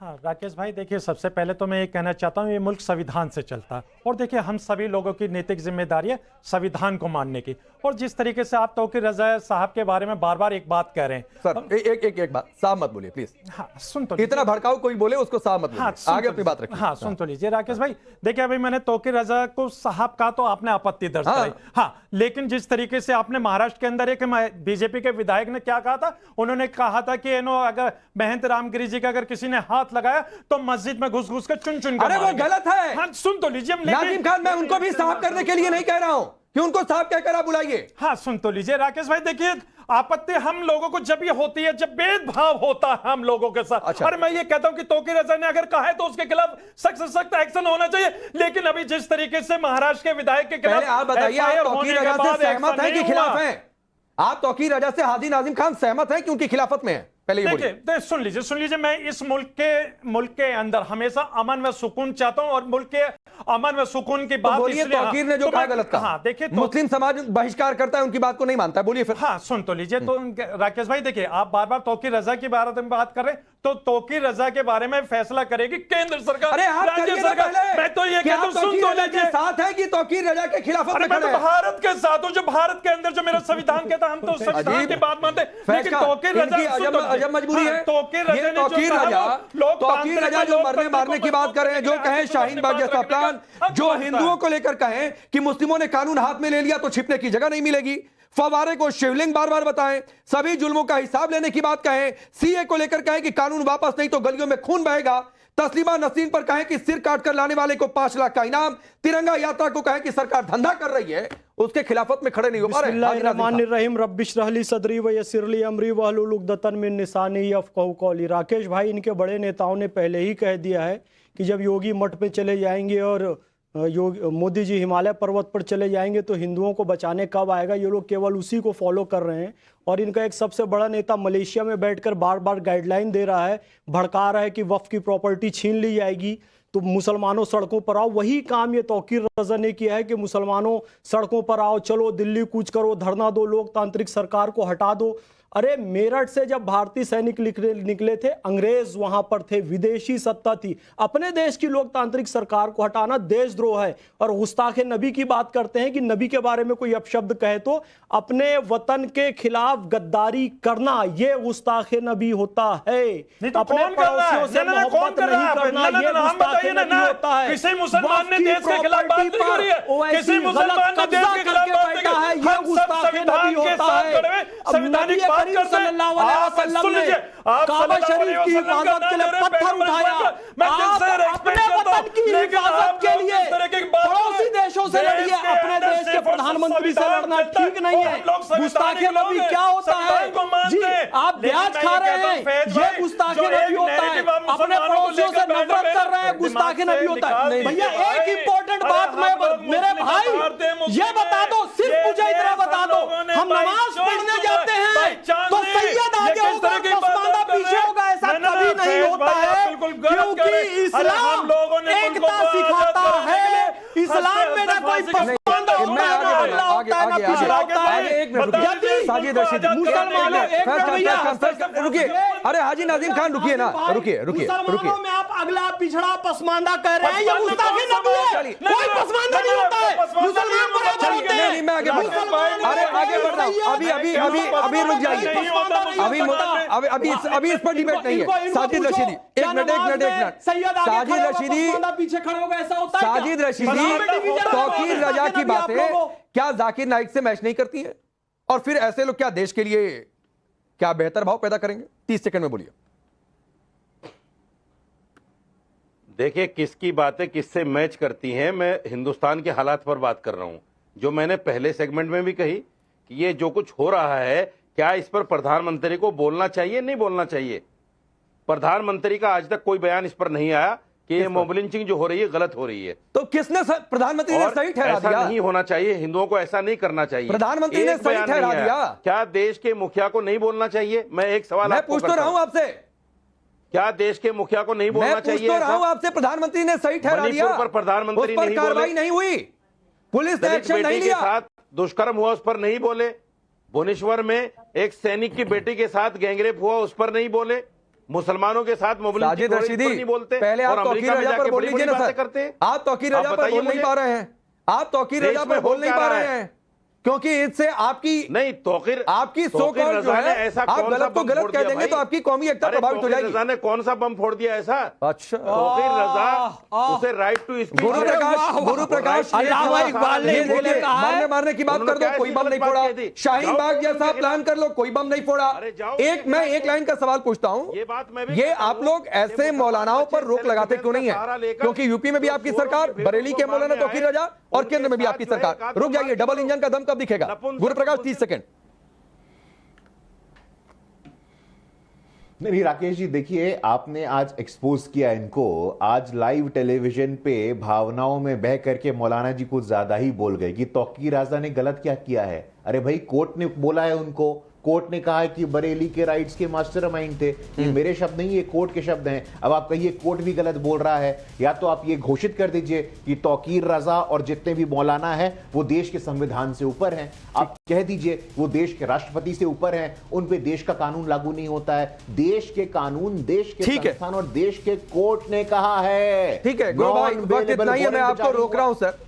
हाँ राकेश भाई, देखिए सबसे पहले तो मैं ये कहना चाहता हूँ, ये मुल्क संविधान से चलता है और देखिए हम सभी लोगों की नैतिक जिम्मेदारी है संविधान को मानने की। और जिस तरीके से आप तौकीर रजा साहब के बारे में बार बार एक बात कह रहे हैं सर, एक बात साहब मत बोलिए प्लीज। हाँ सुन तो इतना भड़काऊ कोई बोले उसको साहब मत बोलिए। हाँ, आगे अपनी बात रखिए। हाँ सुन तो लीजिए राकेश भाई, देखिए अभी मैंने तौकीर रजा को साहब का तो आपने आपत्ति दर्ज कराई, हाँ, लेकिन जिस तरीके से आपने महाराष्ट्र के अंदर एक बीजेपी के विधायक ने क्या कहा था, उन्होंने कहा था कि अगर महंत रामगिरी जी का अगर किसी ने हाथ लगाया तो मस्जिद में घुस घुस कर चुन चुन कर अरे वो गलत है। हाँ सुन तो लीजिए नाजिम खान, मैं उनको भी साहब करने के लिए नहीं कह रहा हूं कि उनको साहब कहकर आप बुलाइए। हाँ सुन तो लीजिए राकेश भाई, देखिए आपत्ति हम लोगों को जब ये होती है जब भेदभाव होता है हम लोगों के साथ। अच्छा। और मैं ये कहता हूं कि तौकीर रजा ने अगर कहा है तो उसके खिलाफ सख्त से सख्त एक्शन होना चाहिए। लेकिन अभी जिस तरीके से महाराष्ट्र के विधायक के खिलाफ, पहले आप बताइए, आप तौकीर रजा से सहमत हैं कि खिलाफ हैं? आप तौकीर रजा से हाजी नाजिम खान सहमत हैं कि उनकी खिलाफत में है? पहले ये देखिए सुन लीजिए, मैं इस मुल्क के अंदर हमेशा अमन व सुकून चाहता हूं और मुल्क के अमन व सुकून की बात। बोलिए, तौकीर ने जो कहा गलत कहा। हाँ देखिए, मुस्लिम समाज बहिष्कार करता है, उनकी बात को नहीं मानता है, बोलिए फिर। हाँ सुन तो लीजिए, तो राकेश भाई देखिए, आप बार बार तौकीर रजा की बारे में बात कर रहे हैं, तो तौकीर रजा के बारे में फैसला करेगी केंद्र सरकार, अरे राज्य सरकार। मैं तो ये कहता हूं, सुन तो लीजिए, साथ है कि तौकीर रजा के खिलाफ? मैं तो भारत के साथ हूं, जो भारत के अंदर जो मेरा संविधान कहता, हम तो संविधान की बात मानते हैं। लेकिन तौकीर रजा अजब मजबूरी है। तौकीर रजा जो मरने मारने की बात कर रहे हैं, जो कहें शाहीन बाग जैसा प्लान, जो हिंदुओं को लेकर कहें कि मुस्लिमों ने कानून हाथ में ले लिया तो छिपने की जगह नहीं मिलेगी, फवारे को शिवलिंग बार बार बताएं, सभी जुल्मों का हिसाब लेने की बात कहें, सीए को लेकर कहें कि कानून वापस नहीं तो गलियों में खून बहेगा, तस्लीमा नसीन पर कहें कि सिर काटकर लाने वाले को 5 लाख का इनाम, तिरंगा यात्रा को कहें कि सरकार धंधा कर रही है, उसके खिलाफत में खड़े नहीं हो पा रहे। बिस्मिल्लाहिर्रहमानिर्रहीम, रब्बिशरहली सदरी व यस्सिरली अमरी वहलुल उक़दतन मिन लिसानी यफ़क़हू क़ौली। राकेश भाई, इनके बड़े नेताओं ने पहले ही कह दिया है कि जब योगी मठ पे चले जाएंगे और मोदी जी हिमालय पर्वत पर चले जाएंगे तो हिंदुओं को बचाने कब आएगा। ये लोग केवल उसी को फॉलो कर रहे हैं। और इनका एक सबसे बड़ा नेता मलेशिया में बैठकर बार बार गाइडलाइन दे रहा है, भड़का रहा है कि वक्फ की प्रॉपर्टी छीन ली जाएगी तो मुसलमानों सड़कों पर आओ। वही काम ये तौकीर रजा ने किया है कि मुसलमानों सड़कों पर आओ, चलो दिल्ली कूच करो, धरना दो, लोकतांत्रिक सरकार को हटा दो। अरे मेरठ से जब भारतीय सैनिक निकले थे, अंग्रेज वहां पर थे, विदेशी सत्ता थी, अपने देश की लोकतांत्रिक सरकार को हटाना देशद्रोह है। और गुस्ताखे नबी की बात करते हैं कि नबी के बारे में कोई अपशब्द कहे तो अपने वतन के खिलाफ गद्दारी करना, ये गुस्ताखे नबी होता है। अपने पड़ोसियों से मोहब्बत नहीं करना, ये गुस्ताखे नबी होता है। किसी मुसलमान ने देश के खिलाफ बात नहीं करी है, किसी मुसलमान ने देश के खिलाफ बात नहीं करी है, ये गुस्ताखे नबी होता है। संवैधानिक बात करते हैं। काबा शरीफ की हिफाजत के लिए पत्थर उठाया, आप अपने वतन की हिफाजत के लिए पड़ोसी देशों से लड़िए, अपने देश के प्रधानमंत्री से लड़ना ठीक नहीं है। गुस्ताखे नबी क्या होता है जी? आप ब्याज खा रहे हैं, ये गुस्ताखे नबी होता है। अपने पड़ोसियों से नफरत कर रहे हैं, गुस्ताखे नबी होता है। भैया एक इंपॉर्टेंट बात मेरे भाई ये बता दो, सिर्फ मुझे इतना बता दो, हम नमाज पढ़ने जाते हैं तो सैयद आगे होगा, पसमानदा पीछे होगा, ऐसा कभी नहीं होता है, क्योंकि इस्लाम एकता सिखाता है। इस्लाम में ना कोई पसमानदा होता है, ना अगला होता है, ना पिछड़ा होता है। साजिद रशीदी, मुसलमानों एक मिनट भैया रुकिए, अरे हाजी नाजिम खान रुकिए ना, रुकिए। मुसलमानों में आप अगला पिछड़ा पसमानदा कह रहे हैं, ये गुस्ताखी नबी है। कोई पसमानदा नहीं होता है, मुसलमान बराबर होते हैं। मैं आगे बढ़ रहा हूं, अभी रुक जाइए, अभी इस पर डिबेट नहीं है। साजिद रशीदी, एक मिनट, साजिद रशीदी पीछे खड़े हो गए, ऐसा होता है? साजिद रशीदी, तौकीर रजा की बातें क्या जाकिर नाइक से मैच नहीं करती है? और फिर ऐसे लोग क्या देश के लिए क्या बेहतर भाव पैदा करेंगे? 30 सेकंड में बोलिए। देखिए, किसकी बातें किससे मैच करती हैं। मैं हिंदुस्तान के हालात पर बात कर रहा हूं, जो मैंने पहले सेगमेंट में भी कही कि ये जो कुछ हो रहा है, क्या इस पर प्रधानमंत्री को बोलना चाहिए, नहीं बोलना चाहिए? प्रधानमंत्री का आज तक कोई बयान इस पर नहीं आया कि ये मॉब लिंचिंग जो हो रही है गलत हो रही है। तो किसने प्रधानमंत्री ने सही ठहरा दिया? ऐसा नहीं होना चाहिए, हिंदुओं को ऐसा नहीं करना चाहिए। प्रधानमंत्री ने सही ठहरा दिया। क्या देश के मुखिया को नहीं बोलना चाहिए? मैं एक सवाल मैं पूछ तो रहा हूं आपसे, क्या देश के मुखिया को नहीं बोलना चाहिए? मैं पूछ तो रहा हूं आपसे, प्रधानमंत्री ने सही ठहरा दिया, पर प्रधानमंत्री नहीं कार्रवाई नहीं हुई, पुलिस ने एक्शन नहीं लिया, साथ दुष्कर्म हुआ उस पर नहीं बोले, भुवनेश्वर में एक सैनिक की बेटी के साथ गैंगरेप हुआ उस पर नहीं बोले, मुसलमानों के साथ मोबिलिटी साजिद रशीदी, नहीं बोलते पहले आप और तौकीर अमेरिका में रजा पर जाके बोल बड़ी-बड़ी लीजिए ना बातें सर। करते हैं। आप तौकीर रजा पर बताइए बोल नहीं मुझे। पा रहे हैं, आप तौकीर देश रजा में पर बोल हो नहीं क्या पा रहा रहे है? हैं, क्योंकि इससे आपकी नहीं तौकीर आपकी सो तौकीर कॉल जो रजा ने है, ऐसा आप कौन सा गलत को बम गलत फोड़ कह दिया देंगे भाई? तो आपकी कौमी एकता अरे प्रभावित हो तौकीर जाएगी। रजा ने कौन सा बम फोड़ दिया ऐसा? अच्छा तौकीर रजा उसे राइट टू स्पीच गुरु प्रकाश अल्लाह भाई इकबाल ने ये बोले देखिए, कहा है। मरने मारने की बात उन्होंने कर दो, क्या कोई ऐसी बम नहीं गलत फोड़ा। बात कही थी? शाहीन जाओ बाग उनके जैसा खिलाफ। प्लान कर लो, कोई बम नहीं फोड़ा। अरे जाओ मैं एक लाइन का सवाल पूछता हूं, ये बात मैं भी ये कहता आप हूं लोग कि ऐसे मुसलमान मौलानाओं पर बच्चे रोक लगाते क्यों नहीं सहारा है? लेकर क्योंकि यूपी में भी जो आपकी चोरों सरकार, की भीड़ बरेली को के मौलाना मारने तौकीर आए, रजा और उनके केंद्र में भी साथ आपकी जो है सरकार। एकाध रुक जाइए, बार डबल जो इंजन का दम कब दिखेगा? नपुंसक गुरु प्रकाश बोलते 30 सेकंड। नहीं राकेश जी, देखिए आपने आज एक्सपोज किया इनको। आज लाइव टेलीविजन पे भावनाओं में बह करके मौलाना जी कुछ ज्यादा ही बोल गए कि तौकीर रजा ने गलत क्या किया है। अरे भाई, कोर्ट ने बोला है उनको, कोर्ट ने कहा है कि बरेली के राइट्स के मास्टरमाइंड थे। ये मेरे शब्द नहीं, ये कोर्ट के शब्द हैं। अब आप कहिए कोर्ट भी गलत बोल रहा है, या तो आप ये घोषित कर दीजिए कि तौकीर रजा और जितने भी मौलाना हैं वो देश के संविधान से ऊपर हैं। आप कह दीजिए वो देश के राष्ट्रपति से ऊपर हैं, उन पे देश का कानून लागू नहीं होता है। देश के कानून, देश के ठीक है। संस्थान और देश के कोर्ट ने कहा है। ठीक है गुरु भाई, वक्त इतना ही है, मैं आपको रोक रहा हूं सर।